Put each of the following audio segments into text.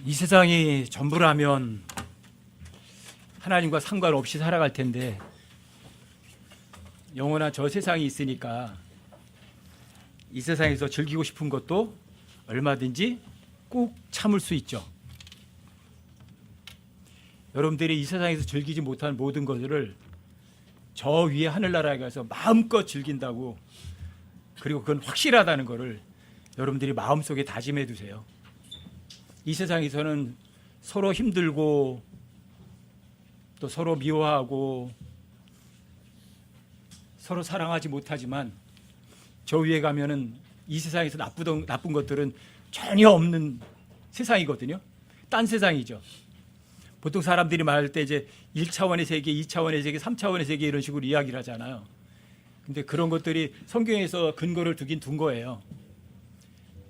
이 세상이 전부라면 하나님과 상관없이 살아갈 텐데 영원한 저 세상이 있으니까 이 세상에서 즐기고 싶은 것도 얼마든지 꾹 참을 수 있죠. 여러분들이 이 세상에서 즐기지 못한 모든 것들을 저 위에 하늘나라에 가서 마음껏 즐긴다고, 그리고 그건 확실하다는 것을 여러분들이 마음속에 다짐해 두세요. 이 세상에서는 서로 힘들고 또 서로 미워하고 서로 사랑하지 못하지만 저 위에 가면은 이 세상에서 나쁜 것들은 전혀 없는 세상이거든요. 딴 세상이죠. 보통 사람들이 말할 때 이제 1차원의 세계, 2차원의 세계, 3차원의 세계 이런 식으로 이야기를 하잖아요. 근데 그런 것들이 성경에서 근거를 둔 거예요.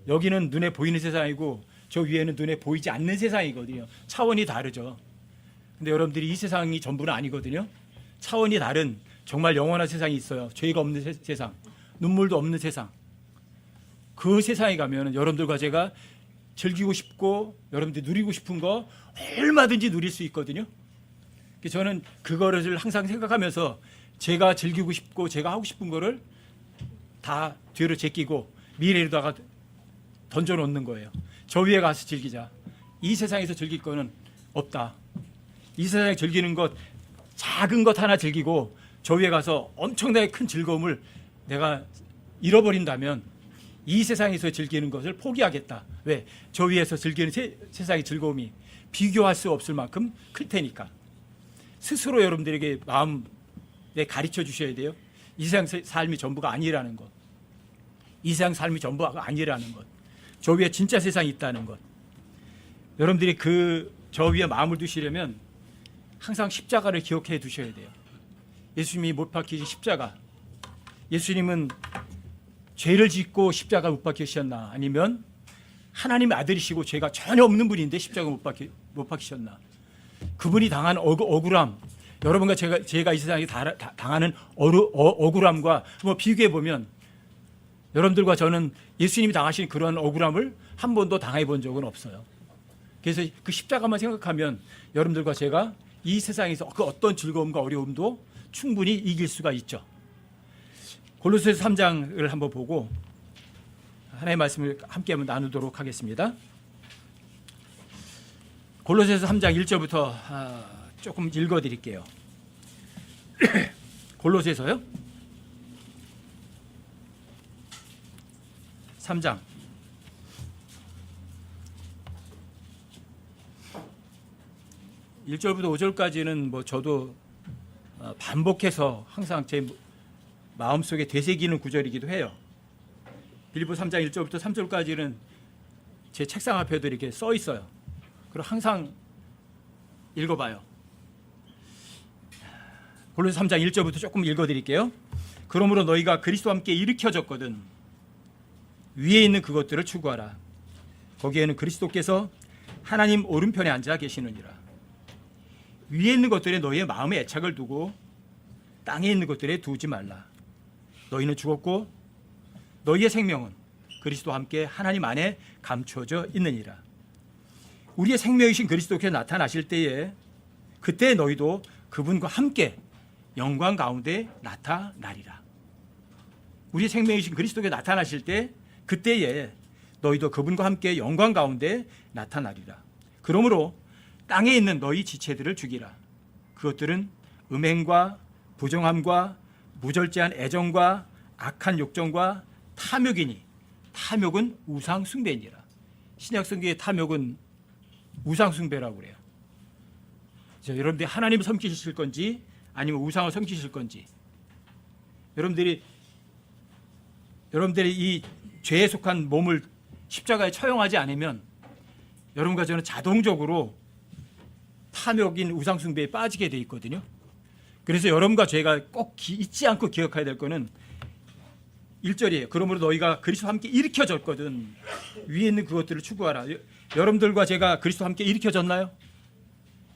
여기는 눈에 보이는 세상이고 저 위에는 눈에 보이지 않는 세상이거든요. 차원이 다르죠. 근데 여러분들이 이 세상이 전부는 아니거든요. 차원이 다른 정말 영원한 세상이 있어요. 죄가 없는 세상, 눈물도 없는 세상. 그 세상에 가면 여러분들과 제가 즐기고 싶고 여러분들이 누리고 싶은 거 얼마든지 누릴 수 있거든요. 저는 그거를 항상 생각하면서 제가 즐기고 싶고 제가 하고 싶은 거를 다 뒤로 제끼고 미래에다가 던져놓는 거예요. 저 위에 가서 즐기자. 이 세상에서 즐길 거는 없다. 이 세상에 즐기는 것, 작은 것 하나 즐기고 저 위에 가서 엄청나게 큰 즐거움을 내가 잃어버린다면 이 세상에서 즐기는 것을 포기하겠다. 왜? 저 위에서 즐기는 세상의 즐거움이 비교할 수 없을 만큼 클 테니까. 스스로 여러분들에게 마음에 가르쳐 주셔야 돼요. 이 세상 삶이 전부가 아니라는 것. 이 세상 삶이 전부가 아니라는 것. 저 위에 진짜 세상이 있다는 것. 여러분들이 저 위에 마음을 두시려면 항상 십자가를 기억해 두셔야 돼요. 예수님이 못 박히신 십자가. 예수님은 죄를 짓고 십자가 못 박히셨나? 아니면 하나님의 아들이시고 죄가 전혀 없는 분인데 십자가 못 박히셨나? 그분이 당한 억울함, 여러분과 제가 이 세상에 당하는 억울함과 뭐 비교해 보면 여러분들과 저는 예수님이 당하신 그런 억울함을 한 번도 당해 본 적은 없어요. 그래서 그 십자가만 생각하면 여러분들과 제가 이 세상에서 그 어떤 즐거움과 어려움도 충분히 이길 수가 있죠. 골로새서 3장을 한번 보고 하나님의 말씀을 함께 한번 나누도록 하겠습니다. 골로새서 3장 1절부터 조금 읽어드릴게요. 골로새서요? 3장 1절부터 5절까지는 뭐 저도 반복해서 항상 제 마음속에 되새기는 구절이기도 해요. 빌립보 3장 1절부터 3절까지는 제 책상 앞에도 이렇게 써 있어요. 그리고 항상 읽어봐요. 골로새 3장 1절부터 조금 읽어드릴게요. 그러므로 너희가 그리스도와 함께 일으켜졌거든 위에 있는 그것들을 추구하라. 거기에는 그리스도께서 하나님 오른편에 앉아 계시느니라. 위에 있는 것들에 너희의 마음의 애착을 두고 땅에 있는 것들에 두지 말라. 너희는 죽었고 너희의 생명은 그리스도와 함께 하나님 안에 감춰져 있느니라. 우리의 생명이신 그리스도께서 나타나실 때에 그때 너희도 그분과 함께 영광 가운데 나타나리라. 우리의 생명이신 그리스도께서 나타나실 때 그때에 너희도 그분과 함께 영광 가운데 나타나리라. 그러므로 땅에 있는 너희 지체들을 죽이라. 그것들은 음행과 부정함과 무절제한 애정과 악한 욕정과 탐욕이니 탐욕은 우상 숭배니라. 신약 성경의 탐욕은 우상 숭배라고 그래요. 여러분들이 하나님을 섬기실 건지 아니면 우상을 섬기실 건지, 여러분들이 이 죄에 속한 몸을 십자가에 처형하지 않으면 여러분과 저는 자동적으로 탐욕인 우상 숭배에 빠지게 돼 있거든요. 그래서 여러분과 제가 꼭 잊지 않고 기억해야 될 거는 1절이에요. 그러므로 너희가 그리스도와 함께 일으켜졌거든 위에 있는 그것들을 추구하라. 여러분들과 제가 그리스도와 함께 일으켜졌나요?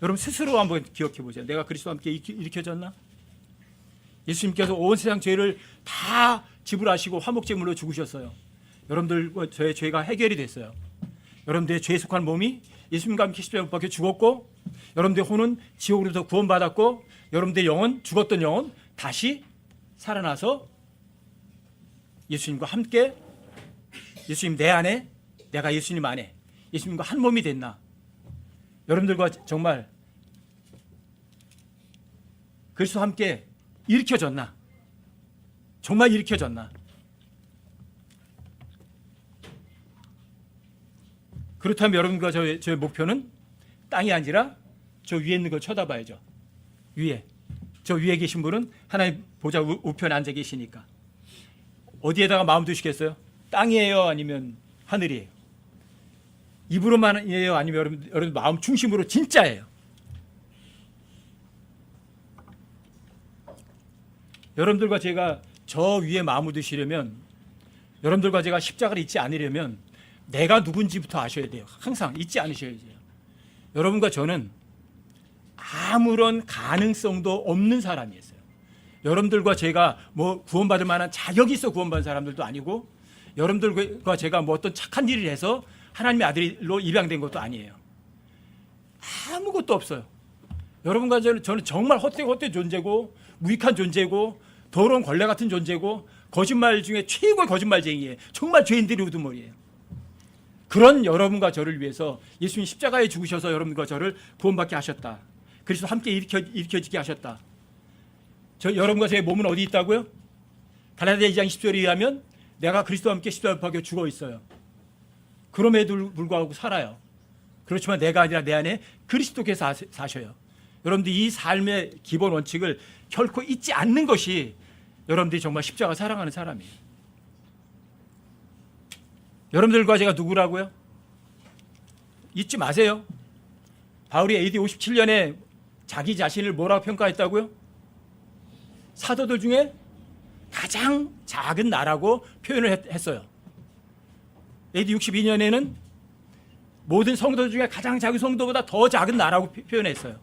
여러분 스스로 한번 기억해 보세요. 내가 그리스도와 함께 일으켜졌나? 예수님께서 온 세상 죄를 다 지불하시고 화목제물로 죽으셨어요. 여러분들과 저의 죄가 해결이 됐어요. 여러분들의 죄에 속한 몸이 예수님과 함께 십자가에 못 박혀 죽었고, 여러분들의 혼은 지옥으로부터 구원받았고, 여러분들의 영은, 죽었던 영은 다시 살아나서 예수님과 함께, 예수님 내 안에, 내가 예수님 안에, 예수님과 한 몸이 됐나? 여러분들과 정말 그리스도와 함께 일으켜졌나? 정말 일으켜졌나? 그렇다면 여러분과 저의 목표는 땅이 아니라 저 위에 있는 걸 쳐다봐야죠. 위에. 저 위에 계신 분은 하나님 보좌 우편에 앉아 계시니까. 어디에다가 마음 두시겠어요? 땅이에요? 아니면 하늘이에요? 입으로만이에요? 아니면 여러분 마음 중심으로 진짜예요? 여러분들과 제가 저 위에 마음을 두시려면, 여러분들과 제가 십자가를 잊지 않으려면 내가 누군지부터 아셔야 돼요. 항상 잊지 않으셔야 돼요. 여러분과 저는 아무런 가능성도 없는 사람이었어요. 여러분들과 제가 뭐 구원받을 만한 자격이 있어 구원받은 사람들도 아니고, 여러분들과 제가 뭐 어떤 착한 일을 해서 하나님의 아들로 입양된 것도 아니에요. 아무것도 없어요. 여러분과 저는 정말 헛되고 존재고, 무익한 존재고, 더러운 걸레 같은 존재고, 거짓말 중에 최고의 거짓말쟁이에요. 정말 죄인들의 우두머리예요. 그런 여러분과 저를 위해서 예수님 십자가에 죽으셔서 여러분과 저를 구원받게 하셨다. 그리스도 함께 일으켜지게 하셨다. 여러분과 저의 몸은 어디 있다고요? 갈라디아 2장 10절에 의하면 내가 그리스도와 함께 십자가에 박혀 죽어 있어요. 그럼에도 불구하고 살아요. 그렇지만 내가 아니라 내 안에 그리스도께서 사셔요. 여러분들 이 삶의 기본 원칙을 결코 잊지 않는 것이 여러분들이 정말 십자가 사랑하는 사람이에요. 여러분들과 제가 누구라고요? 잊지 마세요. 바울이 AD 57년에 자기 자신을 뭐라고 평가했다고요? 사도들 중에 가장 작은 나라고 표현을 했어요. AD 62년에는 모든 성도 중에 가장 작은 성도보다 더 작은 나라고 표현했어요.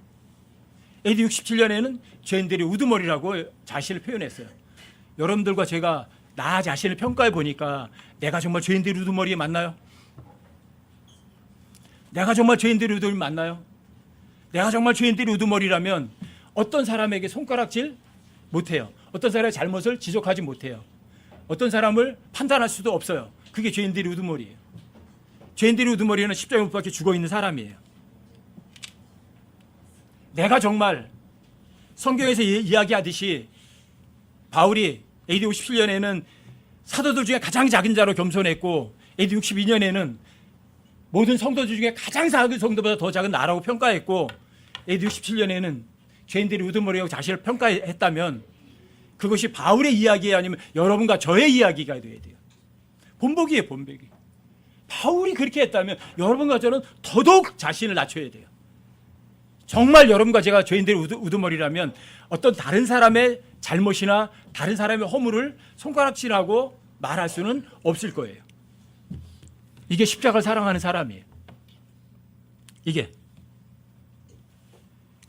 AD 67년에는 죄인들이 우두머리라고 자신을 표현했어요. 여러분들과 제가 나 자신을 평가해 보니까 내가 정말 죄인들이 우두머리에 맞나요? 내가 정말 죄인들이 우두머리 맞나요? 내가 정말 죄인들이 우두머리라면 어떤 사람에게 손가락질 못해요. 어떤 사람의 잘못을 지적하지 못해요. 어떤 사람을 판단할 수도 없어요. 그게 죄인들이 우두머리예요. 죄인들이 우두머리는 십자가에 못 박혀 죽어 있는 사람이에요. 내가 정말 성경에서 이야기하듯이 바울이 AD 57년에는 사도들 중에 가장 작은 자로 겸손했고, AD 62년에는 모든 성도들 중에 가장 작은 성도보다 더 작은 나라고 평가했고, AD 67년에는 죄인들이 우두머리하고 자신을 평가했다면 그것이 바울의 이야기예요? 아니면 여러분과 저의 이야기가 돼야 돼요? 본보기예요, 본보기. 바울이 그렇게 했다면 여러분과 저는 더더욱 자신을 낮춰야 돼요. 정말 여러분과 제가 죄인들의 우두머리라면 어떤 다른 사람의 잘못이나 다른 사람의 허물을 손가락질하고 말할 수는 없을 거예요. 이게 십자가를 사랑하는 사람이에요. 이게.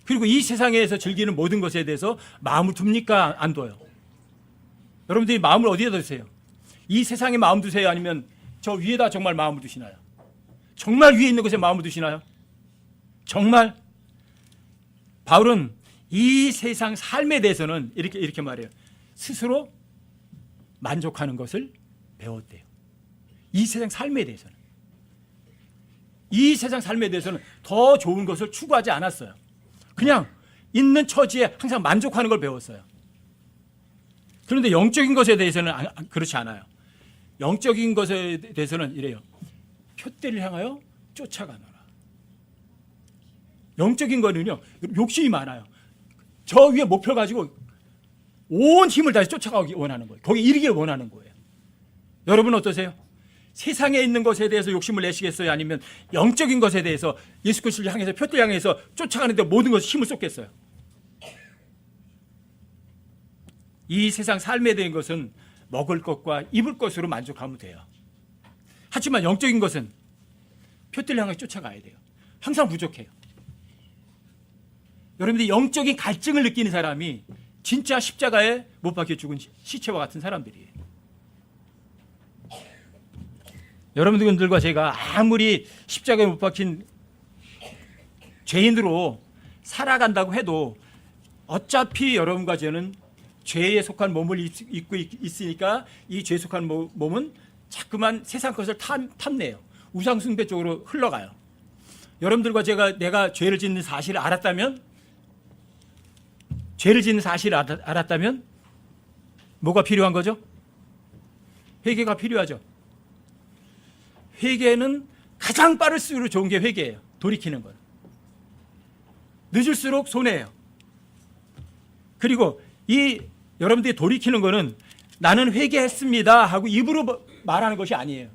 그리고 이 세상에서 즐기는 모든 것에 대해서 마음을 둡니까? 안 둬요. 여러분들이 마음을 어디에 두세요? 이 세상에 마음 두세요? 아니면 저 위에다 정말 마음을 두시나요? 정말 위에 있는 것에 마음을 두시나요? 정말? 바울은 이 세상 삶에 대해서는 이렇게 말해요. 스스로 만족하는 것을 배웠대요. 이 세상 삶에 대해서는. 이 세상 삶에 대해서는 더 좋은 것을 추구하지 않았어요. 그냥 있는 처지에 항상 만족하는 걸 배웠어요. 그런데 영적인 것에 대해서는 그렇지 않아요. 영적인 것에 대해서는 이래요. 표대를 향하여 쫓아가노라. 영적인 거는요, 욕심이 많아요. 저 위에 목표 가지고 온 힘을 다해서 쫓아가기 원하는 거예요. 거기 이르기를 원하는 거예요. 여러분 어떠세요? 세상에 있는 것에 대해서 욕심을 내시겠어요? 아니면 영적인 것에 대해서 예수 그리스도를 향해서 표대를 향해서 쫓아가는데 모든 것에 힘을 쏟겠어요? 이 세상 삶에 대한 것은 먹을 것과 입을 것으로 만족하면 돼요. 하지만 영적인 것은 표대를 향해 쫓아가야 돼요. 항상 부족해요. 여러분들이 영적인 갈증을 느끼는 사람이 진짜 십자가에 못 박혀 죽은 시체와 같은 사람들이에요. 여러분들과 제가 아무리 십자가에 못 박힌 죄인으로 살아간다고 해도 어차피 여러분과 저는 죄에 속한 몸을 입고 있으니까 이 죄에 속한 몸은 자꾸만 세상 것을 탐내요. 우상숭배 쪽으로 흘러가요. 여러분들과 내가 죄를 짓는 사실을 알았다면, 뭐가 필요한 거죠? 회개가 필요하죠. 회개는 가장 빠를수록 좋은 게 회개예요. 돌이키는 건. 늦을수록 손해예요. 그리고 여러분들이 돌이키는 거는 나는 회개했습니다 하고 입으로 말하는 것이 아니에요.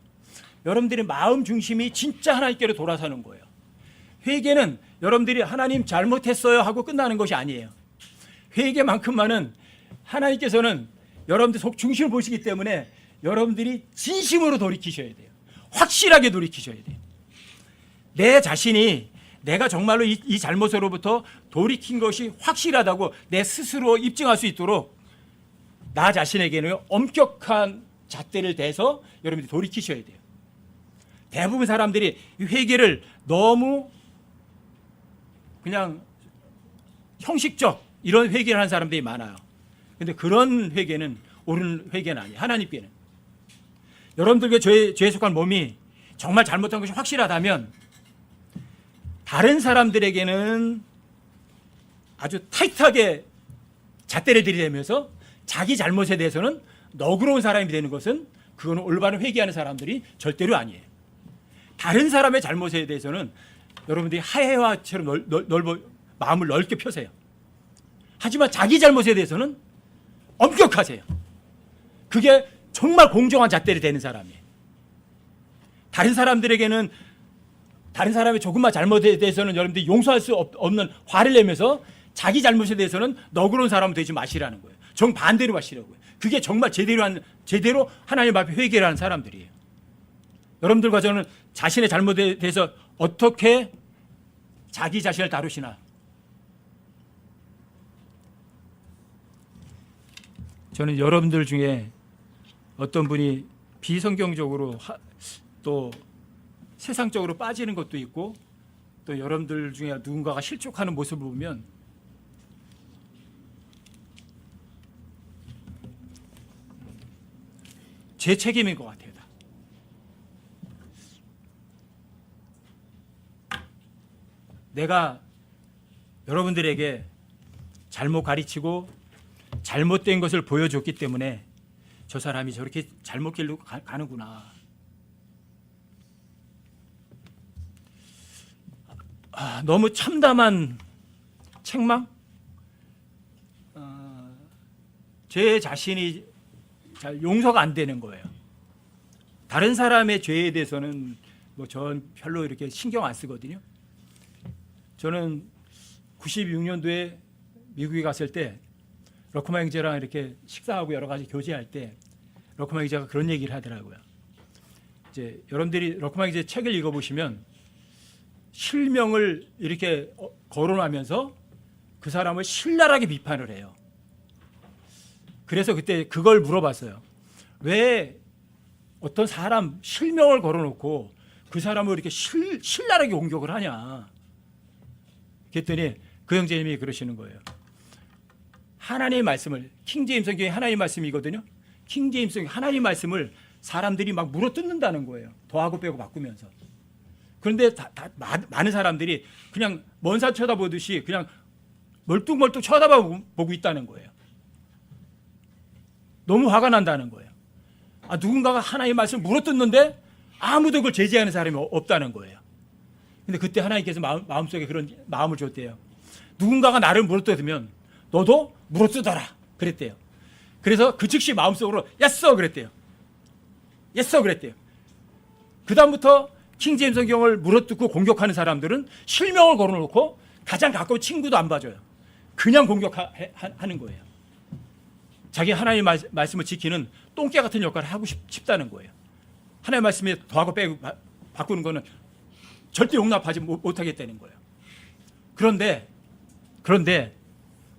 여러분들의 마음 중심이 진짜 하나님께로 돌아서는 거예요. 회개는 여러분들이 하나님 잘못했어요 하고 끝나는 것이 아니에요. 회개만큼만은 하나님께서는 여러분들 속 중심을 보시기 때문에 여러분들이 진심으로 돌이키셔야 돼요. 확실하게 돌이키셔야 돼요. 내 자신이 내가 정말로 이 잘못으로부터 돌이킨 것이 확실하다고 내 스스로 입증할 수 있도록 나 자신에게는 엄격한 잣대를 대서 여러분들이 돌이키셔야 돼요. 대부분 사람들이 회개를 너무 그냥 형식적 이런 회개를 하는 사람들이 많아요. 그런데 그런 회개는 옳은 회개는 아니에요. 하나님께는. 여러분들과 죄에 속한 몸이 정말 잘못한 것이 확실하다면 다른 사람들에게는 아주 타이트하게 잣대를 들이대면서 자기 잘못에 대해서는 너그러운 사람이 되는 것은 그거는 올바른 회개하는 사람들이 절대로 아니에요. 다른 사람의 잘못에 대해서는 여러분들이 하해와처럼 마음을 넓게 펴세요. 하지만 자기 잘못에 대해서는 엄격하세요. 그게 정말 공정한 잣대를 대는 사람이에요. 다른 사람들에게는 다른 사람의 조금만 잘못에 대해서는 여러분들이 용서할 수 없는 화를 내면서 자기 잘못에 대해서는 너그러운 사람은 되지 마시라는 거예요. 정반대로 하시라고요. 그게 정말 제대로 하나님 앞에 회개를 하는 사람들이에요. 여러분들과 저는 자신의 잘못에 대해서 어떻게 자기 자신을 다루시나? 저는 여러분들 중에 어떤 분이 비성경적으로 또 세상적으로 빠지는 것도 있고 또 여러분들 중에 누군가가 실족하는 모습을 보면 제 책임인 것 같아요. 내가 여러분들에게 잘못 가르치고 잘못된 것을 보여줬기 때문에 저 사람이 저렇게 잘못 길로 가는구나. 너무 참담한 책망? 제 자신이 잘 용서가 안 되는 거예요. 다른 사람의 죄에 대해서는 전 별로 이렇게 신경 안 쓰거든요. 저는 96년도에 미국에 갔을 때 러커마 형제랑 이렇게 식사하고 여러 가지 교제할 때 러커마 형제가 그런 얘기를 하더라고요. 이제 여러분들이 러커마 형제 책을 읽어보시면 실명을 이렇게 거론하면서 그 사람을 신랄하게 비판을 해요. 그래서 그때 그걸 물어봤어요. 왜 어떤 사람 실명을 걸어놓고 그 사람을 이렇게 신랄하게 공격을 하냐? 그랬더니 그 형제님이 그러시는 거예요. 하나님의 말씀을, 킹제임스 성경이 하나님의 말씀이거든요. 킹제임스 성경 하나님의 말씀을 사람들이 막 물어뜯는다는 거예요. 더하고 빼고 바꾸면서. 그런데 많은 사람들이 그냥 먼 산 쳐다보듯이 그냥 멀뚱멀뚱 쳐다보고 있다는 거예요. 너무 화가 난다는 거예요. 누군가가 하나님의 말씀을 물어뜯는데 아무도 그걸 제지하는 사람이 없다는 거예요. 근데 그때 하나님께서 마음속에 그런 마음을 줬대요. 누군가가 나를 물어뜯으면 너도 물어뜯어라 그랬대요. 그래서 그 즉시 마음속으로 yes 그랬대요. yes 그랬대요. 그 다음부터 킹제임스 성경을 물어뜯고 공격하는 사람들은 실명을 걸어놓고 가장 가까운 친구도 안 봐줘요. 그냥 공격하는 거예요. 자기 하나님의 말씀을 지키는 똥개 같은 역할을 하고 싶다는 거예요. 하나님의 말씀에 더하고 빼고 바꾸는 거는 절대 용납하지 못하겠다는 거예요. 그런데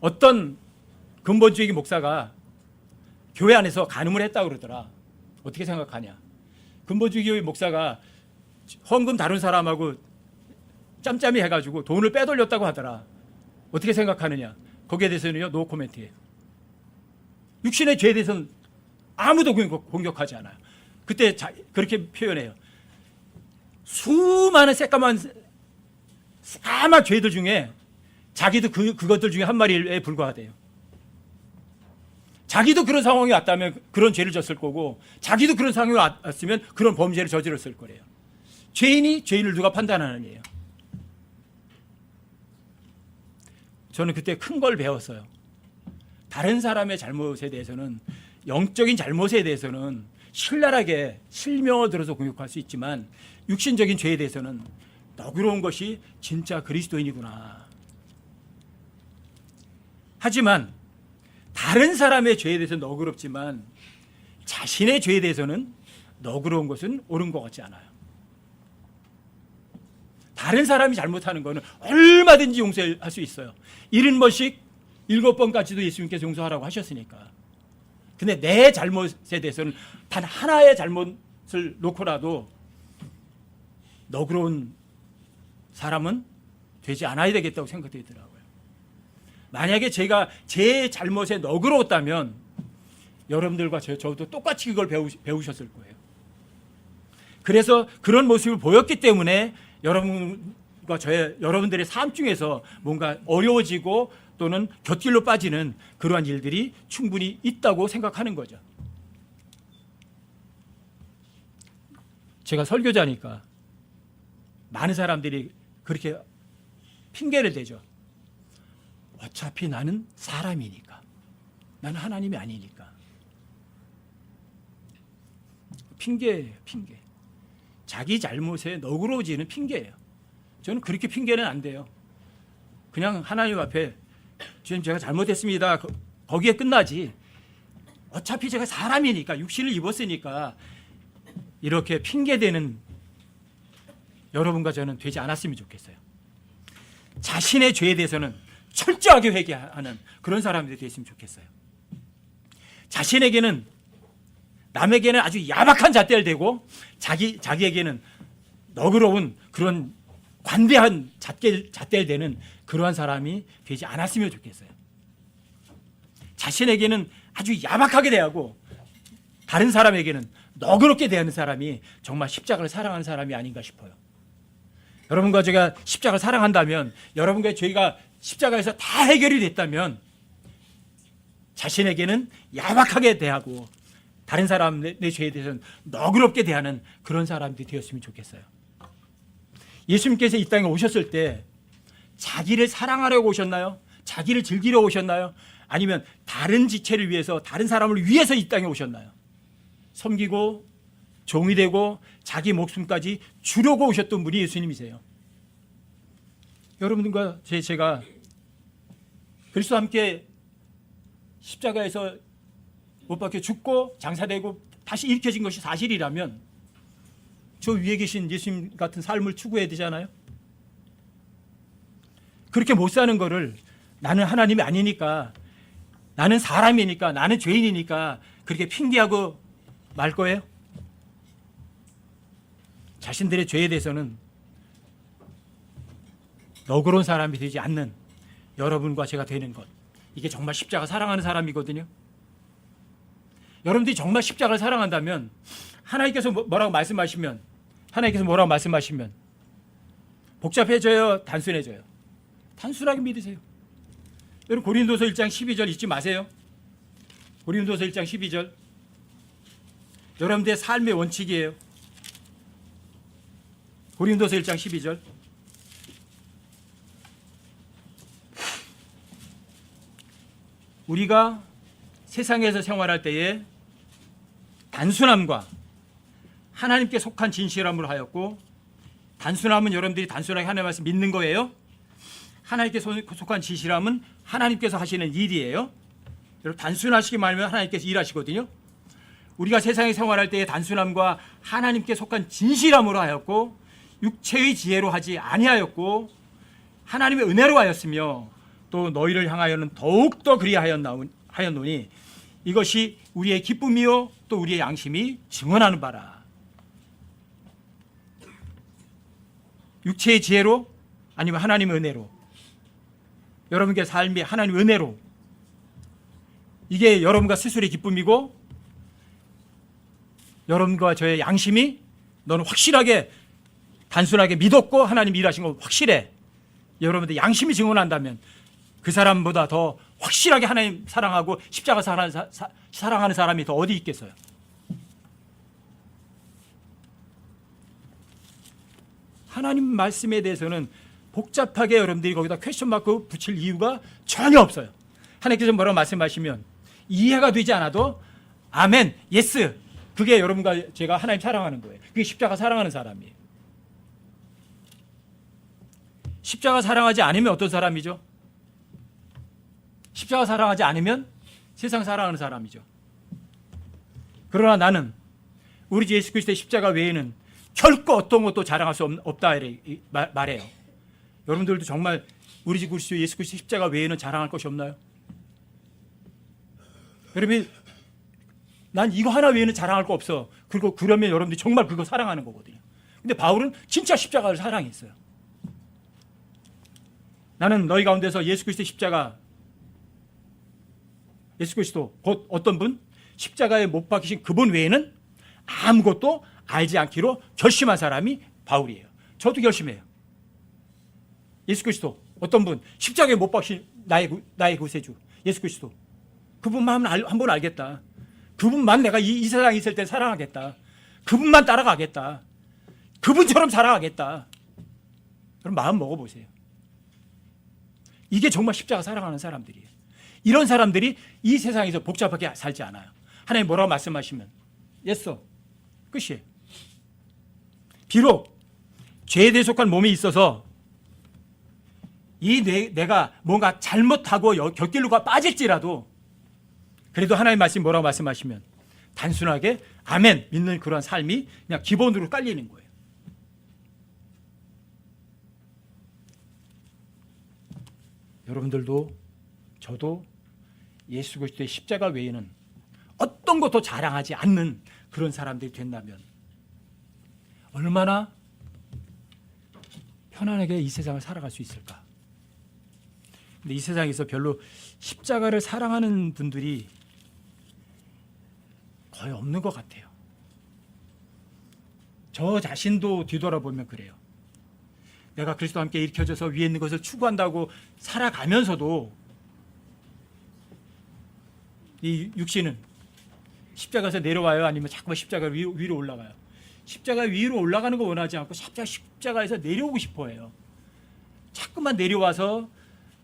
어떤 근본주의 목사가 교회 안에서 간음을 했다고 그러더라. 어떻게 생각하냐? 근본주의 목사가 헌금 다룬 사람하고 짬짬이 해가지고 돈을 빼돌렸다고 하더라. 어떻게 생각하느냐? 거기에 대해서는요, 노 코멘트예요. 육신의 죄에 대해서는 아무도 공격하지 않아요. 그때 그렇게 표현해요. 수많은 새까만 죄들 중에 자기도 그것들 중에 한 마리에 불과하대요. 자기도 그런 상황이 왔다면 그런 죄를 졌을 거고, 자기도 그런 상황이 왔으면 그런 범죄를 저질렀을 거래요. 죄인이 죄인을 누가 판단하는 이에요. 저는 그때 큰 걸 배웠어요. 다른 사람의 잘못에 대해서는, 영적인 잘못에 대해서는 신랄하게 실명을 들어서 공격할 수 있지만, 육신적인 죄에 대해서는 너그러운 것이 진짜 그리스도인이구나. 하지만 다른 사람의 죄에 대해서는 너그럽지만 자신의 죄에 대해서는 너그러운 것은 옳은 것 같지 않아요. 다른 사람이 잘못하는 것은 얼마든지 용서할 수 있어요. 70번씩 7번까지도 예수님께서 용서하라고 하셨으니까. 근데 내 잘못에 대해서는 단 하나의 잘못을 놓고라도 너그러운 사람은 되지 않아야 되겠다고 생각되더라고요. 만약에 제가 제 잘못에 너그러웠다면 여러분들과 저도 똑같이 그걸 배우셨을 거예요. 그래서 그런 모습을 보였기 때문에 여러분들의 삶 중에서 뭔가 어려워지고 또는 곁길로 빠지는 그러한 일들이 충분히 있다고 생각하는 거죠. 제가 설교자니까 많은 사람들이 그렇게 핑계를 대죠. 어차피 나는 사람이니까. 나는 하나님이 아니니까. 핑계예요, 핑계. 자기 잘못에 너그러워지는 핑계예요. 저는 그렇게 핑계는 안 돼요. 그냥 하나님 앞에 주님 제가 잘못했습니다. 거기에 끝나지. 어차피 제가 사람이니까, 육신을 입었으니까 이렇게 핑계대는 여러분과 저는 되지 않았으면 좋겠어요. 자신의 죄에 대해서는 철저하게 회개하는 그런 사람들이 되었으면 좋겠어요. 자신에게는, 남에게는 아주 야박한 잣대를 대고 자기에게는 너그러운 그런 관대한 잣대를 대는 그러한 사람이 되지 않았으면 좋겠어요. 자신에게는 아주 야박하게 대하고 다른 사람에게는 너그럽게 대하는 사람이 정말 십자가를 사랑하는 사람이 아닌가 싶어요. 여러분과 제가 십자가를 사랑한다면, 여러분과 죄가 십자가에서 다 해결이 됐다면 자신에게는 야박하게 대하고 다른 사람 내 죄에 대해서는 너그럽게 대하는 그런 사람들이 되었으면 좋겠어요. 예수님께서 이 땅에 오셨을 때 자기를 사랑하려고 오셨나요? 자기를 즐기려 오셨나요? 아니면 다른 지체를 위해서, 다른 사람을 위해서 이 땅에 오셨나요? 섬기고 종이 되고 자기 목숨까지 주려고 오셨던 분이 예수님이세요. 여러분들과 제가 그리스도와 함께 십자가에서 못 박혀 죽고 장사되고 다시 일으켜진 것이 사실이라면 저 위에 계신 예수님 같은 삶을 추구해야 되잖아요. 그렇게 못 사는 거를 나는 하나님이 아니니까, 나는 사람이니까, 나는 죄인이니까 그렇게 핑계하고 말 거예요? 자신들의 죄에 대해서는 너그러운 사람이 되지 않는 여러분과 제가 되는 것, 이게 정말 십자가 사랑하는 사람이거든요. 여러분들이 정말 십자가를 사랑한다면 하나님께서 뭐라고 말씀하시면 복잡해져요? 단순해져요? 단순하게 믿으세요. 여러분 고린도서 1장 12절 잊지 마세요. 고린도서 1장 12절 여러분들의 삶의 원칙이에요. 고린도서 1장 12절 우리가 세상에서 생활할 때에 단순함과 하나님께 속한 진실함으로 하였고, 단순함은 여러분들이 단순하게 하나님의 말씀 믿는 거예요. 하나님께 속한 진실함은 하나님께서 하시는 일이에요. 여러분 단순하시기 말면 하나님께서 일하시거든요. 우리가 세상에 생활할 때의 단순함과 하나님께 속한 진실함으로 하였고, 육체의 지혜로 하지 아니하였고 하나님의 은혜로 하였으며 또 너희를 향하여는 더욱더 그리하였노니 이것이 우리의 기쁨이요 또 우리의 양심이 증언하는 바라. 육체의 지혜로 아니면 하나님의 은혜로, 여러분의 삶이 하나님의 은혜로, 이게 여러분과 스스로의 기쁨이고 여러분과 저의 양심이 너는 확실하게 단순하게 믿었고 하나님 일하신 거 확실해, 여러분들 양심이 증언한다면 그 사람보다 더 확실하게 하나님 사랑하고 십자가 사랑하는 사람이 더 어디 있겠어요? 하나님 말씀에 대해서는 복잡하게 여러분들이 거기다 퀘스천 마크 붙일 이유가 전혀 없어요. 하나님께서 뭐라고 말씀하시면 이해가 되지 않아도 아멘, 예스, 그게 여러분과 제가 하나님 사랑하는 거예요. 그게 십자가 사랑하는 사람이에요. 십자가 사랑하지 않으면 어떤 사람이죠? 십자가 사랑하지 않으면 세상 사랑하는 사람이죠. 그러나 나는 우리 주 예수 그리스도의 십자가 외에는 결코 어떤 것도 자랑할 수 없다 말해요. 여러분들도 정말 우리 주 그리스도 예수 그리스도의 십자가 외에는 자랑할 것이 없나요? 여러분, 난 이거 하나 외에는 자랑할 거 없어. 그리고 그러면 여러분들이 정말 그거 사랑하는 거거든요. 근데 바울은 진짜 십자가를 사랑했어요. 나는 너희 가운데서 예수 그리스도의 십자가, 예수 그리스도 곧 어떤 분? 십자가에 못 박히신 그분 외에는 아무것도 알지 않기로 결심한 사람이 바울이에요. 저도 결심해요. 예수 그리스도 어떤 분? 십자가에 못 박히신 나의 구세주 예수 그리스도, 그분만 한번 알겠다. 그분만 내가 이 세상에 있을 때 사랑하겠다. 그분만 따라가겠다. 그분처럼 살아가겠다. 그럼 마음 먹어보세요. 이게 정말 십자가 사랑하는 사람들이에요. 이런 사람들이 이 세상에서 복잡하게 살지 않아요. 하나님 뭐라고 말씀하시면 예서 끝이에요. 비록 죄에 대속한 몸이 있어서 이 내가 뭔가 잘못하고 곁길로가 빠질지라도 그래도 하나님 말씀 뭐라고 말씀하시면 단순하게 아멘 믿는 그런 삶이 그냥 기본으로 깔리는 거예요. 여러분들도 저도 예수 그리스도의 십자가 외에는 어떤 것도 자랑하지 않는 그런 사람들이 된다면 얼마나 편안하게 이 세상을 살아갈 수 있을까? 근데 이 세상에서 별로 십자가를 사랑하는 분들이 거의 없는 것 같아요. 저 자신도 뒤돌아보면 그래요. 내가 그리스도와 함께 일으켜져서 위에 있는 것을 추구한다고 살아가면서도 이 육신은 십자가에서 내려와요? 아니면 자꾸만 십자가 위로 올라가요? 십자가 위로 올라가는 거 원하지 않고 십자가에서 내려오고 싶어 해요. 자꾸만 내려와서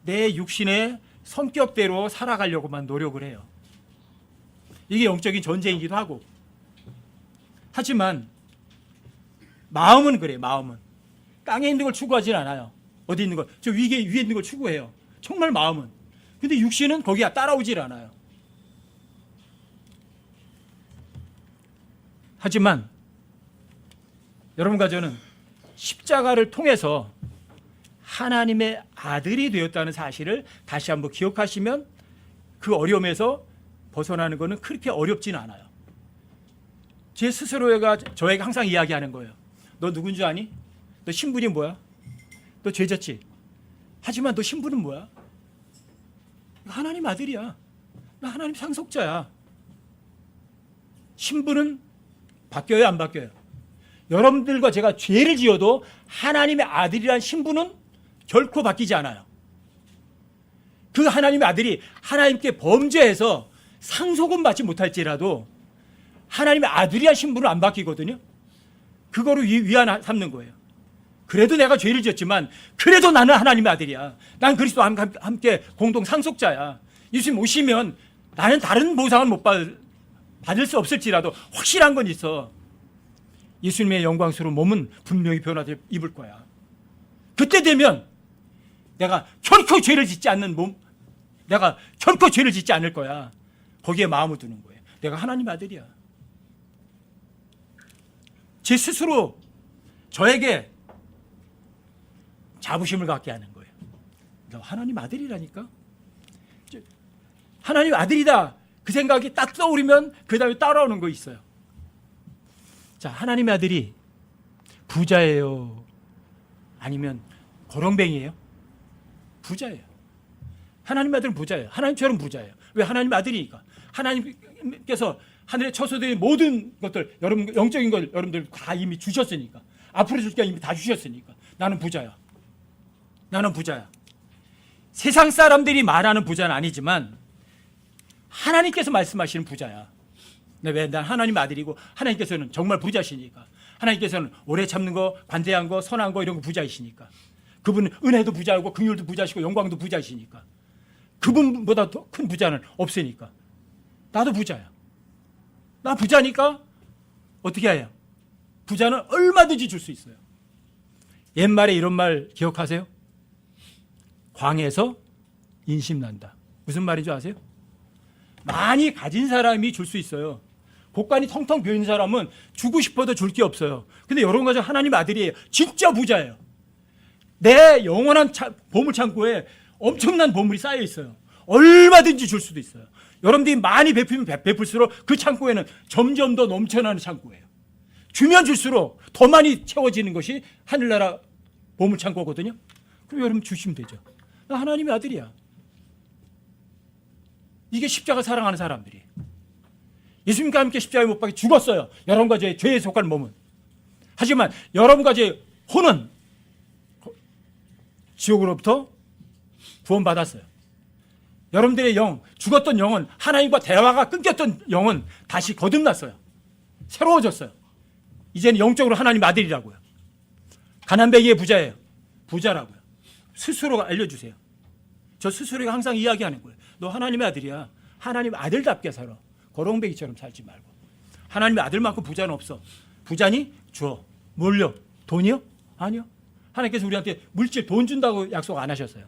내 육신의 성격대로 살아가려고만 노력을 해요. 이게 영적인 전쟁이기도 하고. 하지만 마음은 그래요. 마음은 땅에 있는 걸 추구하진 않아요. 어디 있는 걸, 저 위에 있는 걸 추구해요. 정말 마음은. 근데 육신은 거기에 따라오질 않아요. 하지만 여러분과 저는 십자가를 통해서 하나님의 아들이 되었다는 사실을 다시 한번 기억하시면 그 어려움에서 벗어나는 것은 그렇게 어렵지는 않아요. 제 스스로가 저에게 항상 이야기하는 거예요. 너 누군 줄 아니? 너 신분이 뭐야? 너 죄졌지? 하지만 너 신분은 뭐야? 하나님 아들이야. 나 하나님 상속자야. 신분은 바뀌어요, 안 바뀌어요? 여러분들과 제가 죄를 지어도 하나님의 아들이란 신분은 결코 바뀌지 않아요. 그 하나님의 아들이 하나님께 범죄해서 상속은 받지 못할지라도 하나님의 아들이란 신분은 안 바뀌거든요. 그거로 위안 삼는 거예요. 그래도 내가 죄를 지었지만 그래도 나는 하나님의 아들이야. 난 그리스도와 함께 공동 상속자야. 예수님 오시면 나는 다른 보상을 못 받을 수 없을지라도 확실한 건 있어. 예수님의 영광스러운 몸은 분명히 변화를 입을 거야. 그때 되면 내가 결코 죄를 짓지 않는 몸, 내가 결코 죄를 짓지 않을 거야. 거기에 마음을 두는 거예요. 내가 하나님 아들이야. 제 스스로 저에게 자부심을 갖게 하는 거예요. 너 하나님 아들이라니까? 하나님 아들이다. 그 생각이 딱 떠오르면 그 다음에 따라오는 거 있어요. 자, 하나님의 아들이 부자예요? 아니면 거렁뱅이에요? 부자예요. 하나님의 아들은 부자예요. 하나님처럼 부자예요. 왜? 하나님의 아들이니까. 하나님께서 하늘에 처소된 모든 것들, 여러분 영적인 걸 여러분들 다 이미 주셨으니까. 앞으로 줄 게 이미 다 주셨으니까. 나는 부자야. 나는 부자야. 세상 사람들이 말하는 부자는 아니지만 하나님께서 말씀하시는 부자야. 왜? 난 하나님 아들이고 하나님께서는 정말 부자시니까. 하나님께서는 오래 참는 거, 관대한 거, 선한 거 이런 거 부자이시니까. 그분은 은혜도 부자고 긍휼도 부자시고 영광도 부자이시니까. 그분보다 더 큰 부자는 없으니까. 나도 부자야. 나 부자니까 어떻게 해요? 부자는 얼마든지 줄 수 있어요. 옛말에 이런 말 기억하세요? 광에서 인심난다. 무슨 말인 줄 아세요? 많이 가진 사람이 줄 수 있어요. 곳간이 텅텅 비어있는 사람은 주고 싶어도 줄 게 없어요. 근데 여러분 가정 하나님 아들이에요. 진짜 부자예요. 내 영원한 보물창고에 엄청난 보물이 쌓여 있어요. 얼마든지 줄 수도 있어요. 여러분들이 많이 베풀면 베풀수록 그 창고에는 점점 더 넘쳐나는 창고예요. 주면 줄수록 더 많이 채워지는 것이 하늘나라 보물창고거든요. 그럼 여러분 주시면 되죠. 나 하나님의 아들이야. 이게 십자가 사랑하는 사람들이. 예수님과 함께 십자가에 못 박혀 죽었어요. 여러분과 저의 죄에 속한 몸은. 하지만 여러분과 저의 혼은 지옥으로부터 구원받았어요. 여러분들의 영, 죽었던 영은, 하나님과 대화가 끊겼던 영은 다시 거듭났어요. 새로워졌어요. 이제는 영적으로 하나님 아들이라고요. 가난뱅이의 부자예요. 부자라고요. 스스로 알려주세요. 저 스스로가 항상 이야기하는 거예요. 너 하나님의 아들이야. 하나님 아들답게 살아. 거렁뱅이처럼 살지 말고. 하나님의 아들만큼 부자는 없어. 부자니? 줘. 뭘요? 돈이요? 아니요. 하나님께서 우리한테 물질, 돈 준다고 약속 안 하셨어요.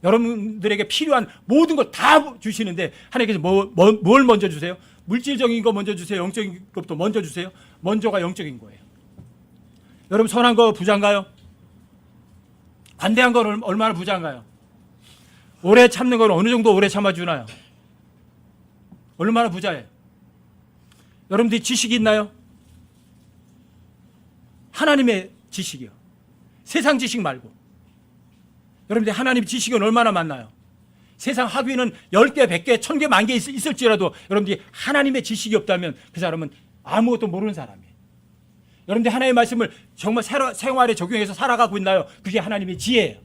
여러분들에게 필요한 모든 걸 다 주시는데 하나님께서 뭘 먼저 주세요? 물질적인 거 먼저 주세요? 영적인 것도 먼저 주세요? 먼저가 영적인 거예요. 여러분 선한 거 부자인가요? 관대한 건 얼마나 부자인가요? 오래 참는 건 어느 정도 오래 참아주나요? 얼마나 부자예요? 여러분들이 지식이 있나요? 하나님의 지식이요. 세상 지식 말고. 여러분들 하나님 지식은 얼마나 많나요? 세상 학위는 10개, 100개, 1000개, 10,000개 있을지라도 여러분들이 하나님의 지식이 없다면 그 사람은 아무것도 모르는 사람이에요. 여러분들 하나님의 말씀을 정말 생활에 적용해서 살아가고 있나요? 그게 하나님의 지혜예요.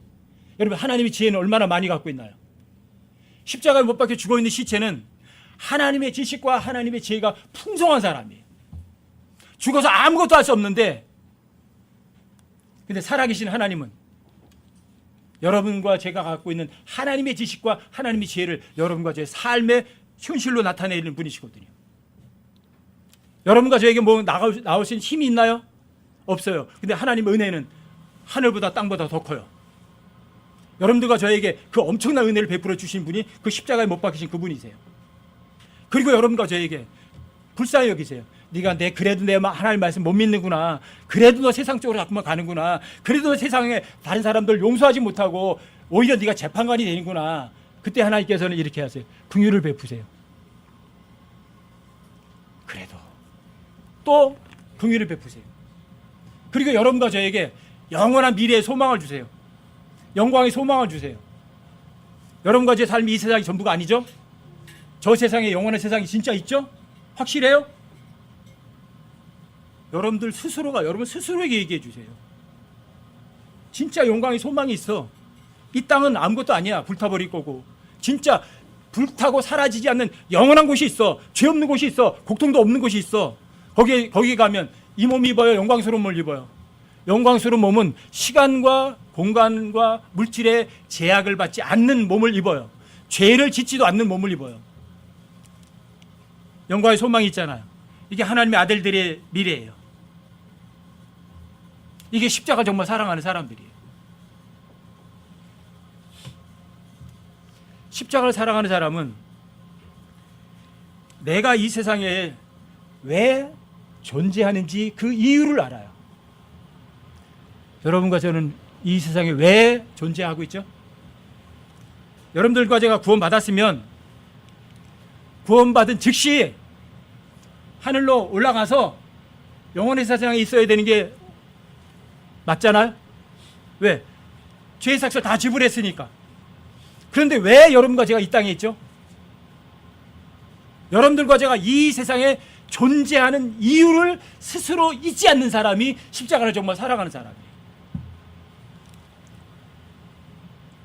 여러분 하나님의 지혜는 얼마나 많이 갖고 있나요? 십자가에 못 박혀 죽어있는 시체는 하나님의 지식과 하나님의 지혜가 풍성한 사람이에요. 죽어서 아무것도 할 수 없는데 근데 살아계신 하나님은 여러분과 제가 갖고 있는 하나님의 지식과 하나님의 지혜를 여러분과 제 삶의 현실로 나타내는 분이시거든요. 여러분과 저에게 뭐 나올 수 있는 힘이 있나요? 없어요. 근데 하나님의 은혜는 하늘보다 땅보다 더 커요. 여러분들과 저에게 그 엄청난 은혜를 베풀어 주신 분이 그 십자가에 못 박히신 그분이세요. 그리고 여러분과 저에게 불쌍히 여기세요. 네가 그래도 내 하나님 말씀 못 믿는구나. 그래도 너 세상 쪽으로 자꾸만 가는구나. 그래도 너 세상에 다른 사람들 용서하지 못하고 오히려 네가 재판관이 되는구나. 그때 하나님께서는 이렇게 하세요. 긍휼을 베푸세요. 그래도 또 긍휼을 베푸세요. 그리고 여러분과 저에게 영원한 미래의 소망을 주세요. 영광의 소망을 주세요. 여러분과 제 삶이 이 세상이 전부가 아니죠? 저 세상에 영원한 세상이 진짜 있죠? 확실해요? 여러분들 스스로가 여러분 스스로에게 얘기해 주세요. 진짜 영광의 소망이 있어. 이 땅은 아무것도 아니야. 불타버릴 거고. 진짜 불타고 사라지지 않는 영원한 곳이 있어. 죄 없는 곳이 있어. 고통도 없는 곳이 있어. 거기 가면 이 몸이 입어요. 영광스러운 몸을 입어요. 영광스러운 몸은 시간과 공간과 물질의 제약을 받지 않는 몸을 입어요. 죄를 짓지도 않는 몸을 입어요. 영광의 소망이 있잖아요. 이게 하나님의 아들들의 미래예요. 이게 십자가 정말 사랑하는 사람들이에요. 십자가를 사랑하는 사람은 내가 이 세상에 왜 존재하는지 그 이유를 알아요. 여러분과 저는 이 세상에 왜 존재하고 있죠? 여러분들과 제가 구원받았으면 구원받은 즉시 하늘로 올라가서 영원의 세상에 있어야 되는 게 맞잖아요? 왜? 죄의 삭을 다 지불했으니까. 그런데 왜 여러분과 제가 이 땅에 있죠? 여러분들과 제가 이 세상에 존재하는 이유를 스스로 잊지 않는 사람이 십자가를 정말 사랑하는 사람이에요.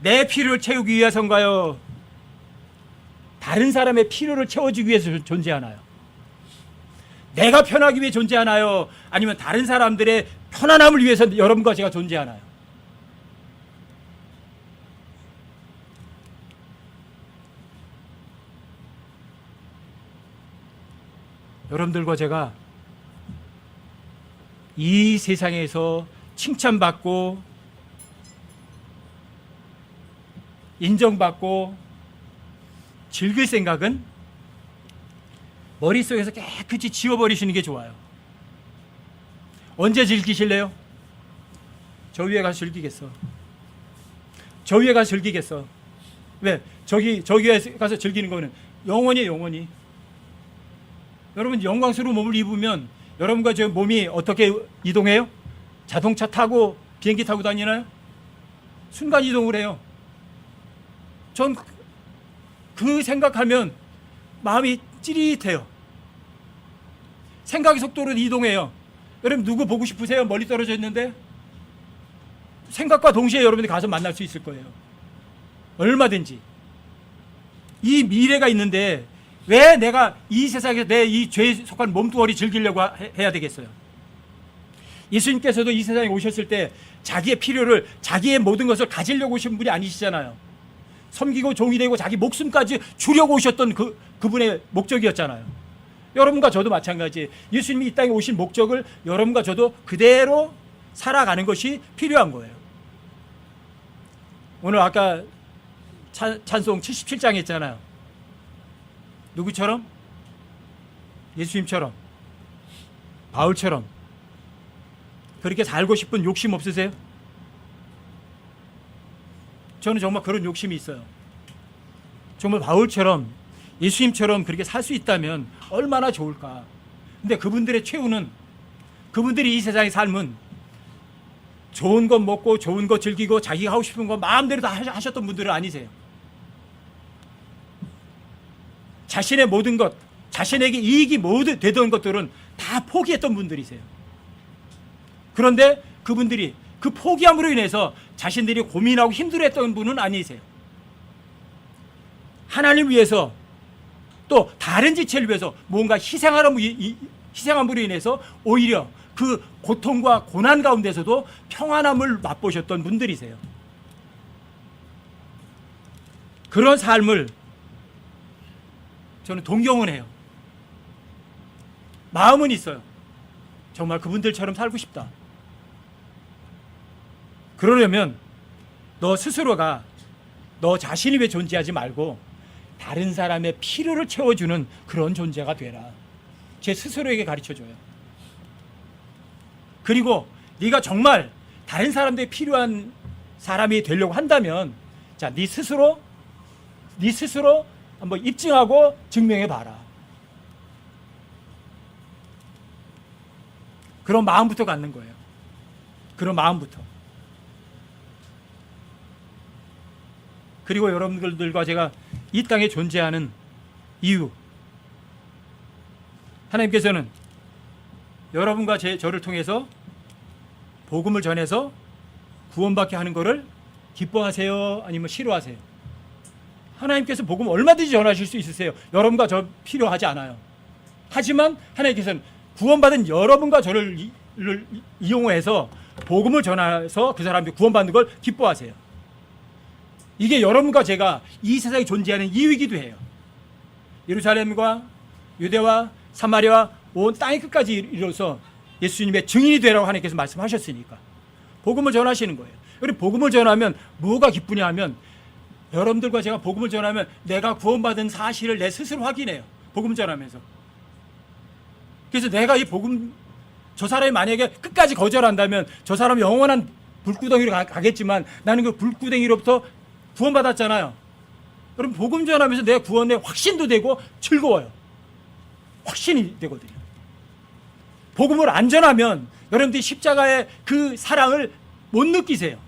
내 필요를 채우기 위해서인가요? 다른 사람의 필요를 채워주기 위해서 존재하나요? 내가 편하기 위해 존재하나요? 아니면 다른 사람들의 편안함을 위해서 여러분과 제가 존재하나요? 여러분들과 제가 이 세상에서 칭찬받고 인정받고 즐길 생각은 머릿속에서 깨끗이 지워버리시는 게 좋아요. 언제 즐기실래요? 저 위에 가서 즐기겠어. 저 위에 가서 즐기겠어. 왜? 저기 위에 가서 즐기는 거는 영원히 영원히. 여러분 영광스러운 몸을 입으면 여러분과 저 몸이 어떻게 이동해요? 자동차 타고 비행기 타고 다니나요? 순간 이동을 해요. 전 그 생각하면 마음이 찌릿해요. 생각의 속도로 이동해요. 여러분 누구 보고 싶으세요? 멀리 떨어져 있는데? 생각과 동시에 여러분이 가서 만날 수 있을 거예요. 얼마든지. 이 미래가 있는데 왜 내가 이 세상에서 내 이 죄에 속한 몸뚱아리 즐기려고 해야 되겠어요? 예수님께서도 이 세상에 오셨을 때 자기의 필요를, 자기의 모든 것을 가지려고 오신 분이 아니시잖아요. 섬기고 종이 되고 자기 목숨까지 주려고 오셨던 그분의 목적이었잖아요. 여러분과 저도 마찬가지. 예수님이 이 땅에 오신 목적을 여러분과 저도 그대로 살아가는 것이 필요한 거예요. 오늘 아까 찬송 77장 했잖아요. 누구처럼? 예수님처럼, 바울처럼 그렇게 살고 싶은 욕심 없으세요? 저는 정말 그런 욕심이 있어요. 정말 바울처럼, 예수님처럼 그렇게 살 수 있다면 얼마나 좋을까. 근데 그분들의 최후는, 그분들이 이 세상의 삶은 좋은 것 먹고 좋은 것 즐기고 자기가 하고 싶은 거 마음대로 다 하셨던 분들은 아니세요. 자신의 모든 것, 자신에게 이익이 모두 되던 것들은 다 포기했던 분들이세요. 그런데 그분들이 그 포기함으로 인해서 자신들이 고민하고 힘들어했던 분은 아니세요. 하나님 위해서 또 다른 지체를 위해서 뭔가 희생함으로 인해서 오히려 그 고통과 고난 가운데서도 평안함을 맛보셨던 분들이세요. 그런 삶을 저는 동경은 해요. 마음은 있어요. 정말 그분들처럼 살고 싶다. 그러려면 너 스스로가 너 자신이 왜 존재하지 말고 다른 사람의 필요를 채워주는 그런 존재가 되라. 제 스스로에게 가르쳐줘요. 그리고 네가 정말 다른 사람들이 필요한 사람이 되려고 한다면 자, 네 스스로 한번 입증하고 증명해 봐라. 그런 마음부터 갖는 거예요. 그런 마음부터. 그리고 여러분들과 제가 이 땅에 존재하는 이유, 하나님께서는 여러분과 저를 통해서 복음을 전해서 구원받게 하는 것을 기뻐하세요? 아니면 싫어하세요? 하나님께서 복음 얼마든지 전하실 수 있으세요. 여러분과 저 필요하지 않아요. 하지만 하나님께서는 구원받은 여러분과 저를 이용해서 복음을 전해서 그 사람들이 구원받는 걸 기뻐하세요. 이게 여러분과 제가 이 세상에 존재하는 이유이기도 해요. 예루살렘과 유대와 사마리아와 온 땅의 끝까지 이르러서 예수님의 증인이 되라고 하나님께서 말씀하셨으니까 복음을 전하시는 거예요. 그리고 복음을 전하면 뭐가 기쁘냐 하면 여러분들과 제가 복음을 전하면 내가 구원받은 사실을 내 스스로 확인해요. 복음 전하면서. 그래서 내가 이 복음, 저 사람이 만약에 끝까지 거절한다면 저 사람은 영원한 불구덩이로 가겠지만 나는 그 불구덩이로부터 구원받았잖아요. 여러분 복음 전하면서 내 구원에 확신도 되고 즐거워요. 확신이 되거든요. 복음을 안 전하면 여러분들이 십자가의 그 사랑을 못 느끼세요.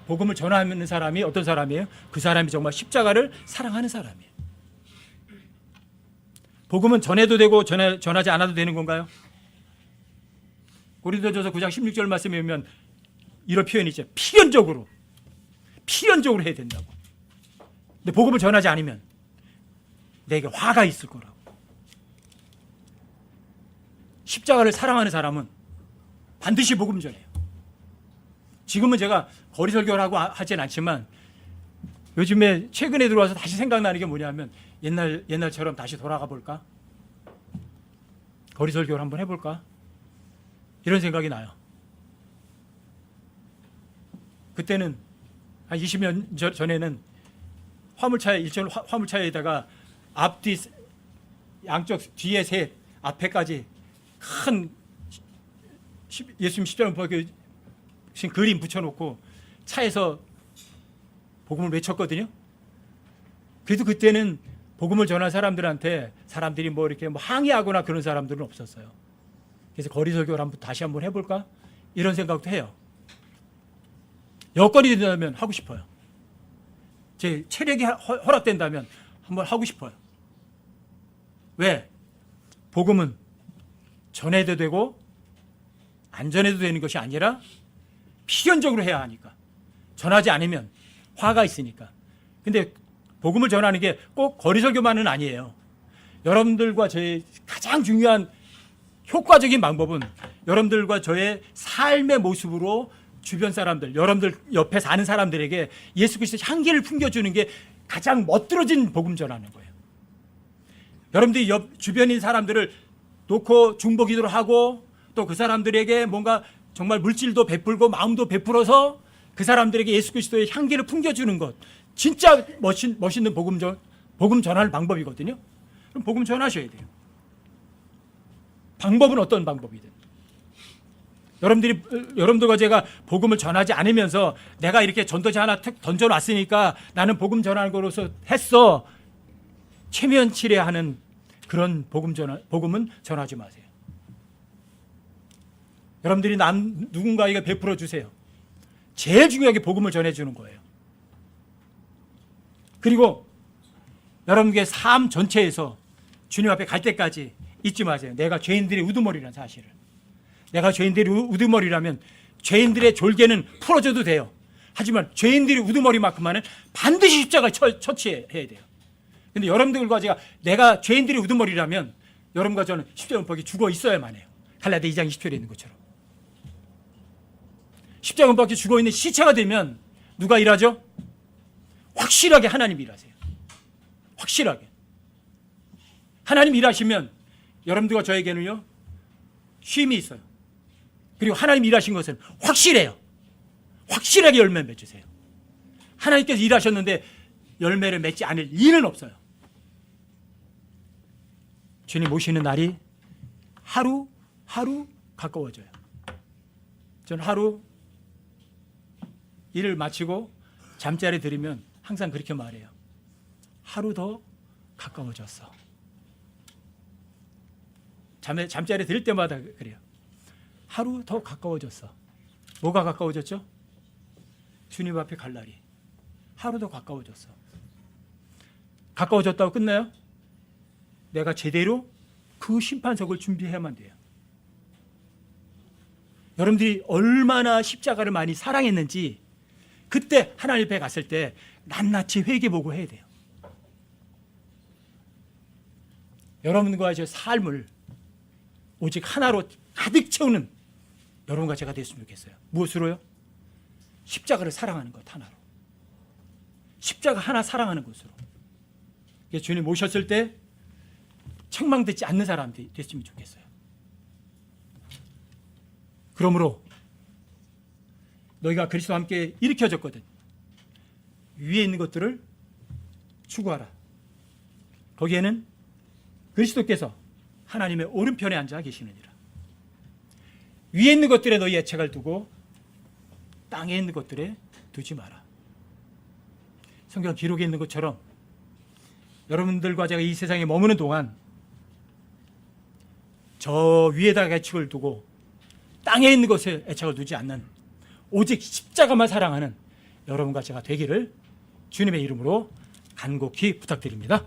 복음을 전하는 사람이 어떤 사람이에요? 그 사람이 정말 십자가를 사랑하는 사람이에요. 복음은 전해도 되고 전하지 않아도 되는 건가요? 고린도전서 9장 16절 말씀에 보면 이런 표현이 있죠. 필연적으로 해야 된다고. 근데 복음을 전하지 않으면 내게 화가 있을 거라고. 십자가를 사랑하는 사람은 반드시 복음 전해요. 지금은 제가 거리 설교를 하고 하진 않지만 요즘에 최근에 들어와서 다시 생각나는 게 뭐냐면 옛날처럼 다시 돌아가 볼까? 거리 설교를 한번 해볼까? 이런 생각이 나요. 그때는 한 20년 전에는 일절 화물차에다가 앞뒤 양쪽 뒤에 셋 앞에까지 큰 예수님 십자가 못 박혀 그림 붙여놓고 차에서 복음을 외쳤거든요. 그래도 그때는 복음을 전한 사람들한테 사람들이 뭐 이렇게 뭐 항의하거나 그런 사람들은 없었어요. 그래서 거리 설교를 다시 한번 해볼까? 이런 생각도 해요. 여건이 된다면 하고 싶어요. 제 체력이 허락된다면 한번 하고 싶어요. 왜? 복음은 전해도 되고 안 전해도 되는 것이 아니라 필연적으로 해야 하니까. 전하지 않으면 화가 있으니까. 근데 복음을 전하는 게 꼭 거리 설교만은 아니에요. 여러분들과 저의 가장 중요한 효과적인 방법은 여러분들과 저의 삶의 모습으로 주변 사람들, 여러분들 옆에 사는 사람들에게 예수 그리스도의 향기를 풍겨주는 게 가장 멋들어진 복음 전하는 거예요. 여러분들이 주변인 사람들을 놓고 중보기도를 하고 또 그 사람들에게 뭔가 정말 물질도 베풀고 마음도 베풀어서 그 사람들에게 예수 그리스도의 향기를 풍겨주는 것, 진짜 멋있는 복음 전할 방법이거든요. 그럼 복음 전하셔야 돼요. 방법은 어떤 방법이든. 여러분들과 제가 복음을 전하지 않으면서 내가 이렇게 전도지 하나 툭 던져놨으니까 나는 복음 전하는 거로서 했어. 체면치레하는 그런 복음은 전하지 마세요. 여러분들이 누군가에게 베풀어 주세요. 제일 중요하게 복음을 전해주는 거예요. 그리고 여러분의 삶 전체에서 주님 앞에 갈 때까지 잊지 마세요. 내가 죄인들의 우두머리라는 사실을. 내가 죄인들의 우두머리라면 죄인들의 졸개는 풀어줘도 돼요. 하지만 죄인들의 우두머리만큼만은 반드시 십자가에 처치해야 돼요. 근데 여러분들과 내가 죄인들의 우두머리라면 여러분과 저는 십자가 은박이 죽어 있어야만 해요. 갈라디아 2장 20절에 있는 것처럼. 십자가 은박이 죽어 있는 시체가 되면 누가 일하죠? 확실하게 하나님이 일하세요. 확실하게. 하나님 일하시면 여러분들과 저에게는요 쉼이 있어요. 그리고 하나님 일하신 것은 확실해요. 확실하게 열매 맺으세요. 하나님께서 일하셨는데 열매를 맺지 않을 일은 없어요. 주님 오시는 날이 하루 가까워져요. 저는 하루 일을 마치고 잠자리 들으면 항상 그렇게 말해요. 하루 더 가까워졌어. 잠자리 들 때마다 그래요. 하루 더 가까워졌어. 뭐가 가까워졌죠? 주님 앞에 갈 날이. 하루 더 가까워졌어. 가까워졌다고 끝나요? 내가 제대로 그 심판석을 준비해야만 돼요. 여러분들이 얼마나 십자가를 많이 사랑했는지 그때 하나님 앞에 갔을 때 낱낱이 회개보고 해야 돼요. 여러분과의 저 삶을 오직 하나로 가득 채우는 여러분과 제가 됐으면 좋겠어요. 무엇으로요? 십자가를 사랑하는 것 하나로. 십자가 하나 사랑하는 것으로. 주님 모셨을 때 책망듣지 않는 사람들이 됐으면 좋겠어요. 그러므로 너희가 그리스도와 함께 일으켜졌거든. 위에 있는 것들을 추구하라. 거기에는 그리스도께서 하나님의 오른편에 앉아 계시느니라. 위에 있는 것들에 너희 애착을 두고 땅에 있는 것들에 두지 마라. 성경 기록에 있는 것처럼 여러분들과 제가 이 세상에 머무는 동안 저 위에다가 애착을 두고 땅에 있는 것에 애착을 두지 않는 오직 십자가만 사랑하는 여러분과 제가 되기를 주님의 이름으로 간곡히 부탁드립니다.